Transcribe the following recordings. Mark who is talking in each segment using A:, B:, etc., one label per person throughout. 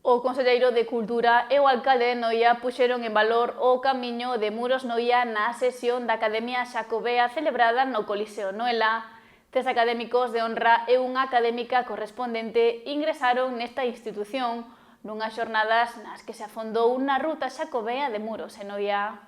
A: O conselleiro de Cultura e o alcalde de Noia puxeron en valor o camiño de Muros Noia na sesión da Academia Xacobea celebrada no Coliseo Noela. 3 académicos de honra e unha académica correspondente ingresaron nesta institución nunhas xornadas nas que se afondou na ruta xacobea de Muros e Noia.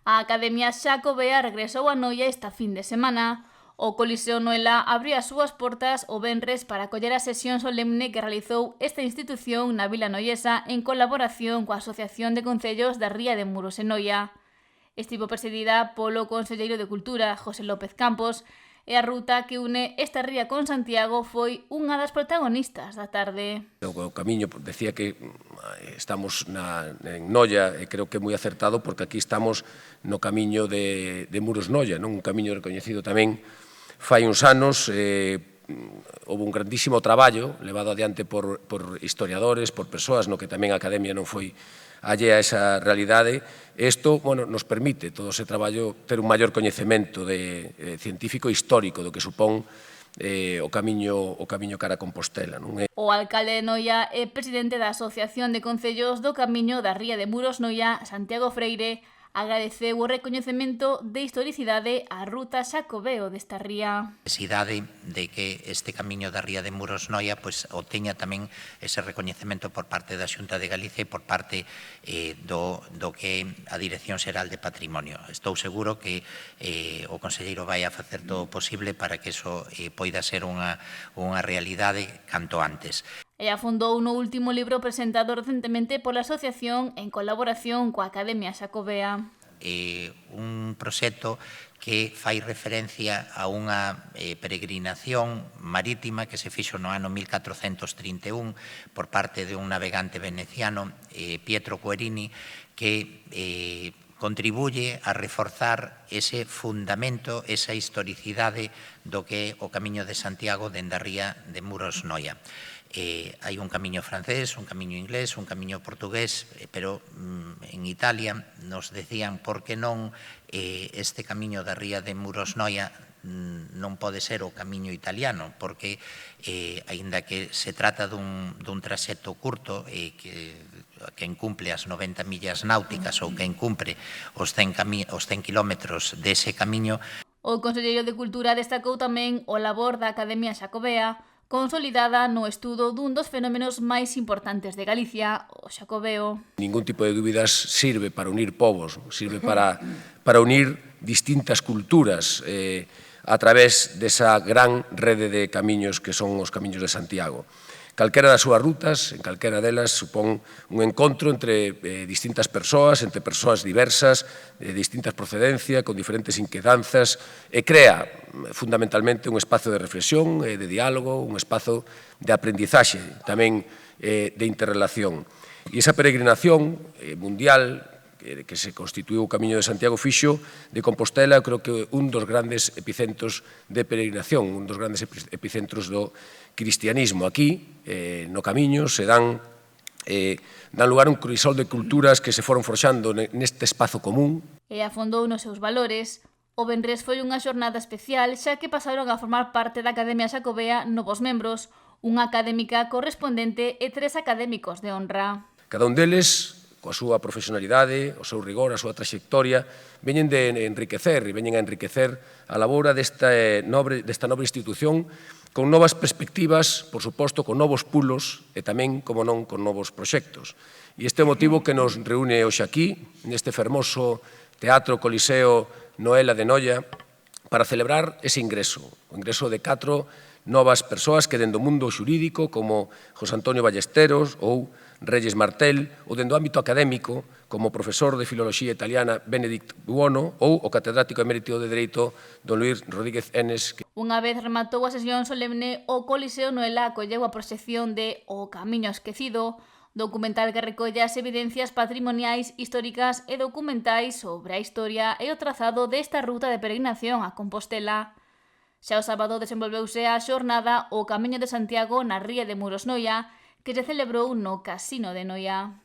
A: A Academia Xacobea regresou a Noia esta fin de semana. O Coliseo Noela abriu as súas portas o venres para acoller a sesión solemne que realizou esta institución na vila noiesa en colaboración coa Asociación de Concellos da Ría de Muros e Noia. Estivo presidida polo conselleiro de Cultura, José López Campos, e a ruta que une esta ría con Santiago foi unha das protagonistas da tarde.
B: O camiño, decía que estamos en Noia e creo que é moi acertado porque aquí estamos no camiño de Muros Noia, non? Un camiño recoñecido tamén fai uns anos. Houve un grandísimo traballo levado adiante por historiadores, por persoas, no que tamén a Academia non foi allea a esa realidade. Isto, nos permite todo ese traballo ter un maior coñecemento científico e histórico do que supón o camiño cara a Compostela.
A: O alcalde de Noia e presidente da Asociación de Concellos do Camiño da Ría de Muros Noia, Santiago Freire, agradeceu o recoñecemento de historicidade á ruta xacobeo desta ría.
C: Necesidade de que este camiño da ría de Muros Noia obteña tamén ese recoñecemento por parte da Xunta de Galicia e por parte do que é a Dirección Xeral de Patrimonio. Estou seguro que o conselleiro vai a facer todo o posible para que iso poida ser unha realidade canto antes.
A: E afondou no último libro presentado recentemente pola asociación en colaboración coa Academia Xacobea.
C: Un proxecto que fai referencia a unha peregrinación marítima que se fixo no ano 1431 por parte de un navegante veneciano, Pietro Querini, que contribuye a reforzar ese fundamento, esa historicidade do que é o Camiño de Santiago dende a ría de Muros Noia. Hai un camiño francés, un camiño inglés, un camiño portugués, pero en Italia nos decían por que non este camiño da ría de Muros Noia non pode ser o camiño italiano, porque, aínda que se trata dun traxecto curto que encumple as 90 millas náuticas ou que encumple os 100 kilómetros dese camiño.
A: O conselleiro de Cultura destacou tamén o labor da Academia Xacobea, consolidada no estudo dun dos fenómenos máis importantes de Galicia, o xacobeo.
B: Ningún tipo de dúbidas sirve para unir povos, sirve para unir distintas culturas a través desa gran rede de camiños que son os camiños de Santiago. Calquera das súas rutas, en calquera delas, supón un encontro entre distintas persoas, entre persoas diversas, de distintas procedencias, con diferentes inquedanzas, e crea fundamentalmente un espazo de reflexión, de diálogo, un espazo de aprendizaxe, tamén de interrelación. E esa peregrinación mundial que se constituiu o Camiño de Santiago fixo de Compostela, creo que un dos grandes epicentros de peregrinación, un dos grandes epicentros do cristianismo. Aquí, no Camiño, se dan lugar un crisol de culturas que se foron forxando neste espazo común.
A: E afondou nos seus valores. O venres foi unha xornada especial, xa que pasaron a formar parte da Academia Xacobea novos membros, unha académica correspondente e 3 académicos de honra.
B: Cada un deles, coa súa profesionalidade, o seu rigor, a súa traxectoria, veñen de enriquecer e veñen a enriquecer a labora desta nobre institución con novas perspectivas, por suposto, con novos pulos e tamén, como non, con novos proxectos. E este é o motivo que nos reúne hoxe aquí, neste fermoso Teatro Coliseo Noela de Noia, para celebrar ese ingreso, o ingreso de 4 novas persoas que dende o mundo xurídico, como José Antonio Ballesteros ou Reyes Martel, ou dende o ámbito académico, como profesor de Filoloxía Italiana Benedict Buono, ou o catedrático emérito de Dereito don Luís Rodríguez Enes.
A: Unha vez rematou a sesión solemne, o Coliseo Noela acolleu a proxección de O Camiño Esquecido, documental que recolle as evidencias patrimoniais, históricas e documentais sobre a historia e o trazado desta ruta de peregrinación a Compostela. Xa o sábado desenvolveuse a xornada O Camiño de Santiago na ría de Muros Noia, que se celebrou no Casino de Noia.